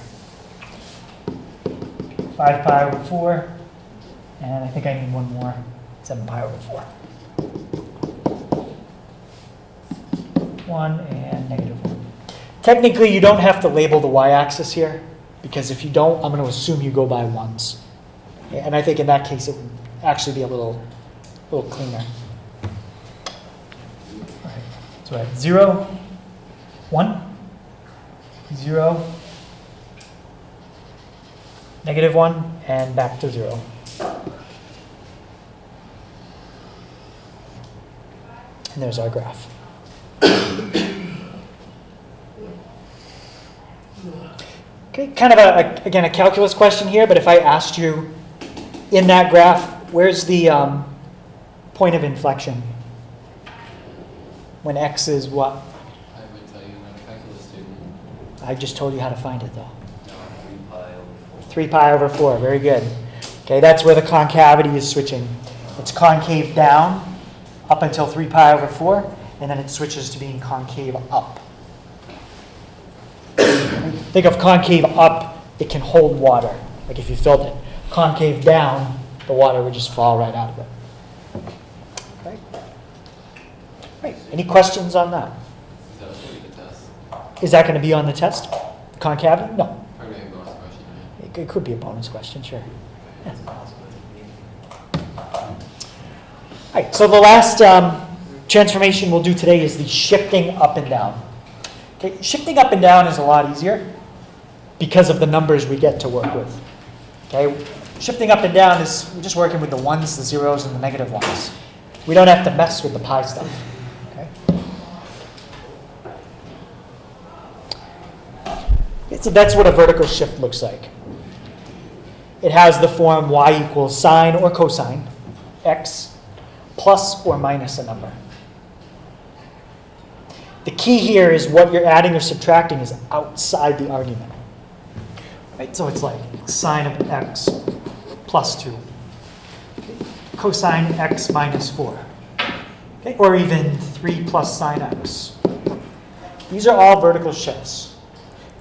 5 pi over 4, and I think I need one more, 7 pi over 4. 1 and negative 1. Technically, you don't have to label the y-axis here, because if you don't, I'm going to assume you go by ones. Okay, and I think in that case, it would actually be a little cleaner. All right, so I have 0, 1, 0, negative 1, and back to 0. And there's our graph. Okay, kind of again a calculus question here, but if I asked you in that graph, where's the point of inflection? When x is what? I would tell you I'm not a calculus student. I just told you how to find it though. No, 3 pi over 4. 3 pi over 4, very good. Okay, that's where the concavity is switching. It's concave down up until 3 pi over 4, and then it switches to being concave up. Think of concave up, it can hold water, like if you filled it. Concave down, the water would just fall right out of it. Okay. Right. Any questions on that? Is that what the test? Is that going to be on the test? Concavity? No. Probably a bonus question, right? It could be a bonus question, sure. Yeah. All right, so the last transformation we'll do today is the shifting up and down. Okay, shifting up and down is a lot easier because of the numbers we get to work with. Okay, shifting up and down is we're just working with the ones, the zeros, and the negative ones. We don't have to mess with the pi stuff. Okay. So that's what a vertical shift looks like. It has the form y equals sine or cosine x plus or minus a number. The key here is what you're adding or subtracting is outside the argument. Right? So it's like sine of x plus 2. Okay. Cosine x minus 4. Okay. Or even 3 plus sine x. These are all vertical shifts.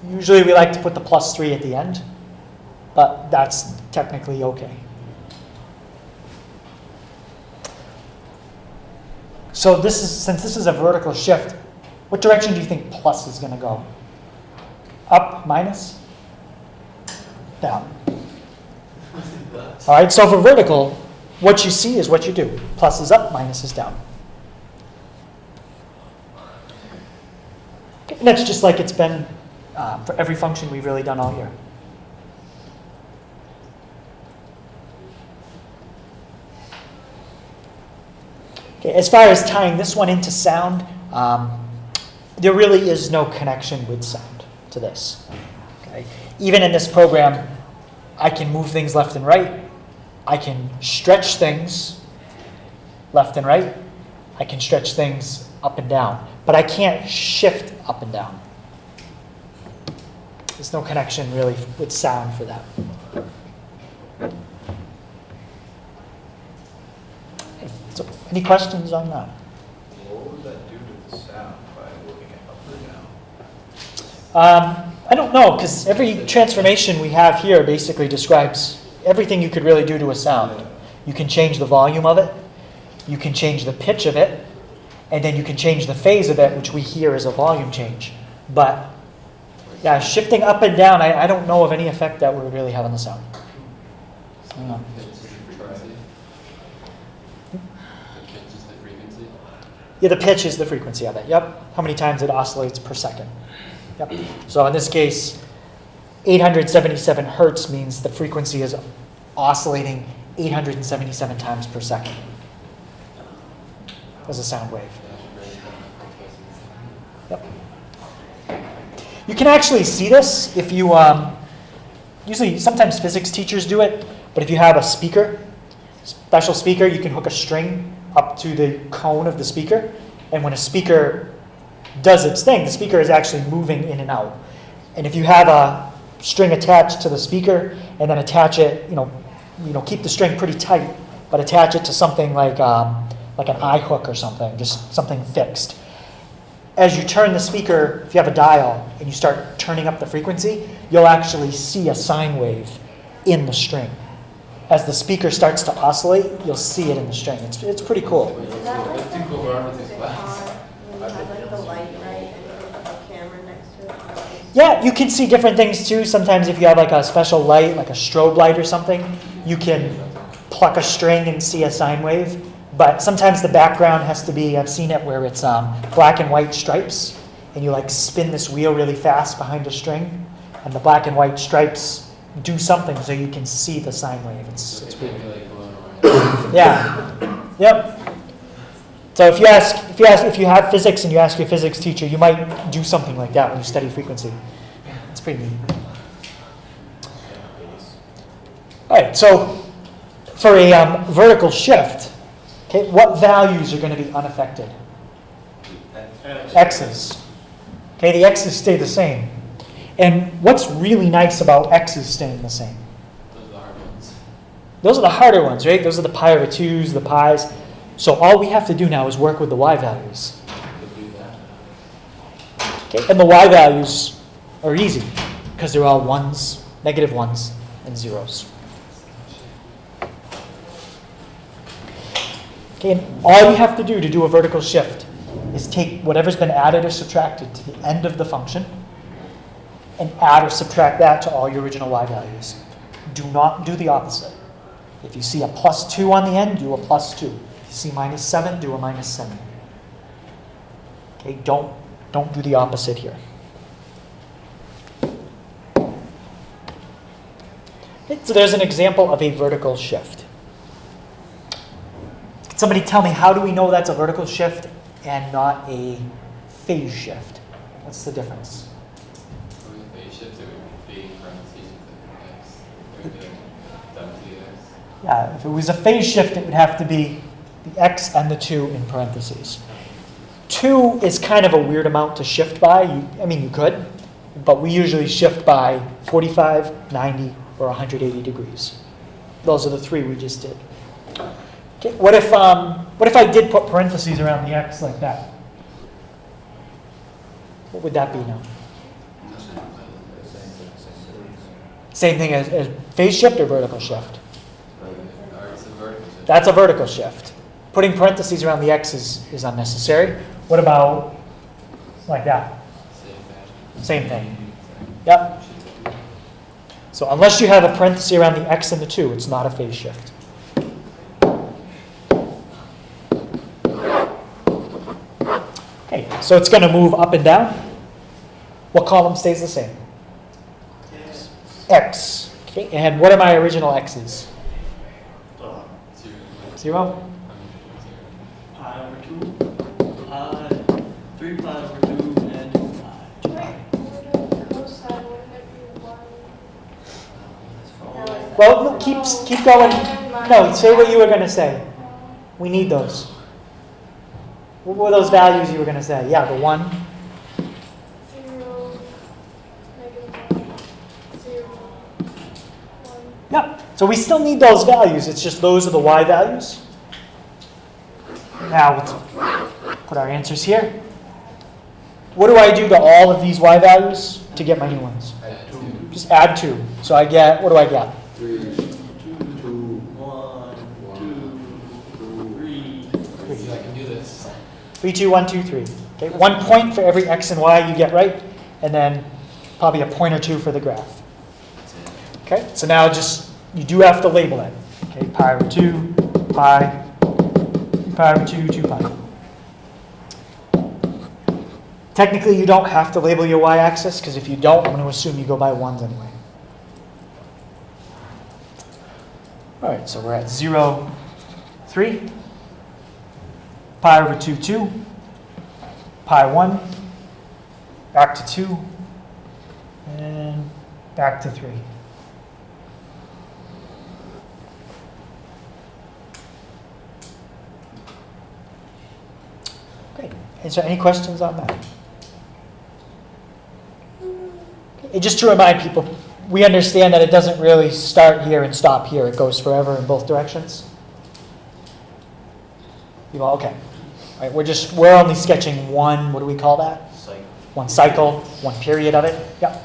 Usually we like to put the plus 3 at the end, but that's technically okay. So since this is a vertical shift, what direction do you think plus is going to go? Up, minus? Down. All right, so for vertical, what you see is what you do. Plus is up, minus is down. Okay, and that's just like it's been for every function we've really done all year. Okay, as far as tying this one into sound, there really is no connection with sound to this. Okay? Even in this program, I can move things left and right. I can stretch things left and right. I can stretch things up and down. But I can't shift up and down. There's no connection really with sound for that. Okay, so any questions on that? What would that do to the sound by looking at up or down? I don't know, because every transformation we have here basically describes everything you could really do to a sound. You can change the volume of it, you can change the pitch of it, and then you can change the phase of it, which we hear as a volume change. But yeah, shifting up and down, I don't know of any effect that would really have on the sound. I don't know. Pitch is the frequency. The pitch is the frequency. Yeah, the pitch is the frequency of it. Yep. How many times it oscillates per second. Yep. So in this case, 877 hertz means the frequency is oscillating 877 times per second as a sound wave. Yep. You can actually see this if you, usually sometimes physics teachers do it, but if you have a speaker, special speaker, you can hook a string up to the cone of the speaker, And when a speaker does its thing, the speaker is actually moving in and out. And if you have a string attached to the speaker and then attach it, keep the string pretty tight, but attach it to something like an eye hook or something, just something fixed. As you turn the speaker, if you have a dial and you start turning up the frequency, you'll actually see a sine wave in the string. As the speaker starts to oscillate, you'll see it in the string. It's pretty cool. Is that like That's too that cool thing for with these the classes. car, when you have like the light, right, and you put the camera next to it? Yeah, you can see different things too. Sometimes if you have like a special light, like a strobe light or something, you can pluck a string and see a sine wave. But sometimes the background has to be, I've seen it where it's black and white stripes, and you like spin this wheel really fast behind a string, and the black and white stripes do something so you can see the sine wave. It's weird. Yeah. Yep. So if you have physics and you ask your physics teacher, you might do something like that when you study frequency. It's pretty neat. All right. So for a vertical shift, okay, what values are going to be unaffected? X's. Okay, the X's stay the same. And what's really nice about X's staying the same? Those are the hard ones. Those are the harder ones, right? Those are the pi over 2s, the pi's. So all we have to do now is work with the Y values. Could do that. Okay, and the Y values are easy because they're all ones, negative ones, and zeros. Okay, and all you have to do a vertical shift is take whatever's been added or subtracted to the end of the function and add or subtract that to all your original Y values. Do not do the opposite. If you see a plus 2 on the end, do a plus 2. If you see minus 7, do a minus 7. Okay, don't do the opposite here. Okay, so there's an example of a vertical shift. Can somebody tell me, how do we know that's a vertical shift and not a phase shift? What's the difference? Phase shift, it would be parentheses with X. It would be like WX. Yeah, if it was a phase shift, it would have to be the X and the 2 in parentheses. 2 is kind of a weird amount to shift by. You could, but we usually shift by 45, 90, or 180 degrees. Those are the 3 we just did. Okay, what if I did put parentheses around the X like that? What would that be now? Same thing as phase shift or vertical shift? Or it's a vertical shift. That's a vertical shift. Putting parentheses around the X is unnecessary. What about like that? Same thing. Yep. So unless you have a parenthesis around the X and the 2, it's not a phase shift. Okay, so it's going to move up and down. What column stays the same? X. Okay, and what are my original X's? 0? Pi over 2, 3 pi over 2, and 2 pi. Cosine, wouldn't it be 1? That's for Well, no, keep going. No, say what you were going to say. We need those. What were those values you were going to say? Yeah, the 1. 0, -1, 0, 1. Yep. So we still need those values. It's just those are the Y values. Now let's put our answers here. What do I do to all of these Y values to get my new ones? Add 2. Just add 2. So I get, what do I get? 3. 2, 1, 2, 3. I can do this. 3, 2, 1, 2, 3. Okay, 1 point for every X and Y you get right, and then probably a point or 2 for the graph. Okay, so now you do have to label it. Okay, pi over 2, pi over 2, 2 pi. Technically, you don't have to label your y-axis, because if you don't, I'm going to assume you go by 1s anyway. All right, so we're at 0, 3, pi over 2, 2, pi 1, back to 2, and back to 3. Great. Is there any questions on that? Okay, just to remind people, we understand that it doesn't really start here and stop here. It goes forever in both directions. People, okay. All right, we're only sketching one, what do we call that? Cycle. One cycle, one period of it. Yep.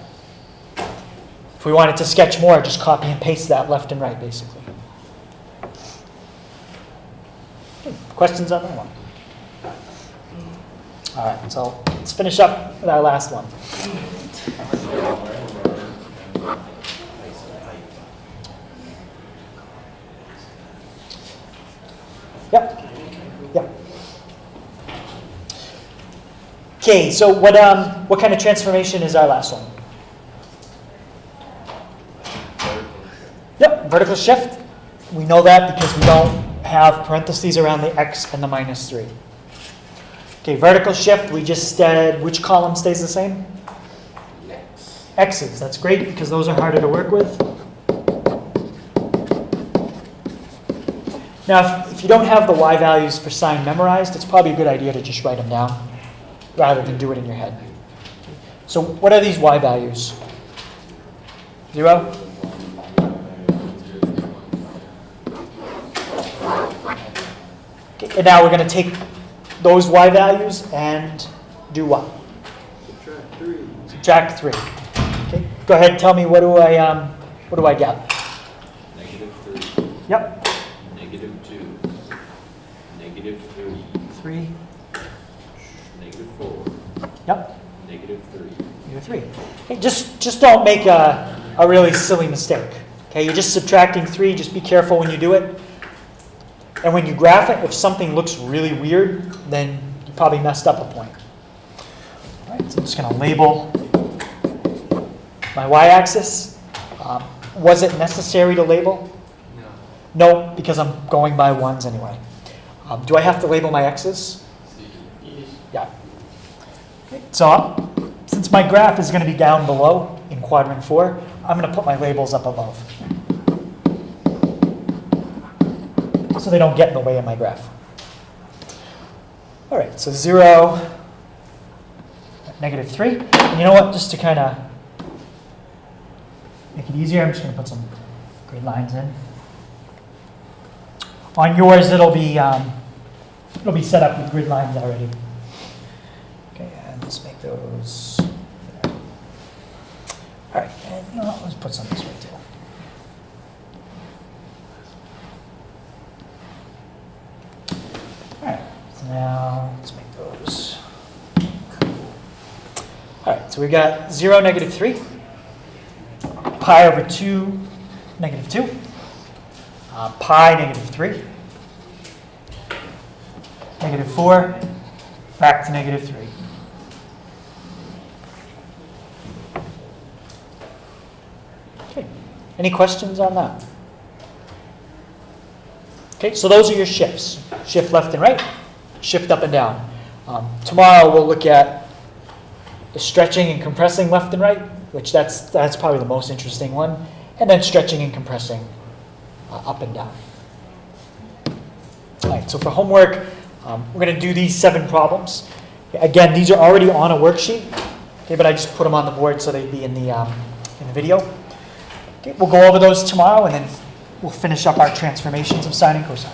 If we wanted to sketch more, just copy and paste that left and right, basically. Okay, questions on that one? All right, so let's finish up with our last one. Yep. Yep. Okay, so what kind of transformation is our last one? Yep, vertical shift. We know that because we don't have parentheses around the x and the -3. Okay, vertical shift, we just said, which column stays the same? X's. That's great because those are harder to work with. Now, if you don't have the y values for sine memorized, it's probably a good idea to just write them down rather than do it in your head. So what are these y values? 0? Okay, and now we're going to take those y values and do what? Subtract 3. Subtract 3. Okay, go ahead. Tell me what do I get? -3. Yep. -2. -3. 3. -4. Yep. -3. Negative 3. Hey, just don't make a really silly mistake. Okay, you're just subtracting 3. Just be careful when you do it. And when you graph it, if something looks really weird, then you probably messed up a point. All right, so I'm just going to label my y-axis. Was it necessary to label? No, because I'm going by ones anyway. Do I have to label my x's? Yeah. Okay, so since my graph is going to be down below in quadrant 4, I'm going to put my labels up above, so they don't get in the way of my graph. All right, so 0, -3. And you know what? Just to kind of make it easier, I'm just going to put some grid lines in. On yours, it'll be set up with grid lines already. Okay, and let's make those there. All right, and you know what? Let's put some this way too. All right, so now let's make those. All right, so we got 0, -3, pi over 2, -2, pi -3, -4, back to -3. Okay, any questions on that? Okay, so those are your shifts. Shift left and right, shift up and down. Tomorrow we'll look at the stretching and compressing left and right, which that's probably the most interesting one, and then stretching and compressing up and down. All right, so for homework, we're going to do these 7 problems. Again, these are already on a worksheet, okay, but I just put them on the board so they'd be in the video. Okay, we'll go over those tomorrow, and then we'll finish up our transformations of sine and cosine.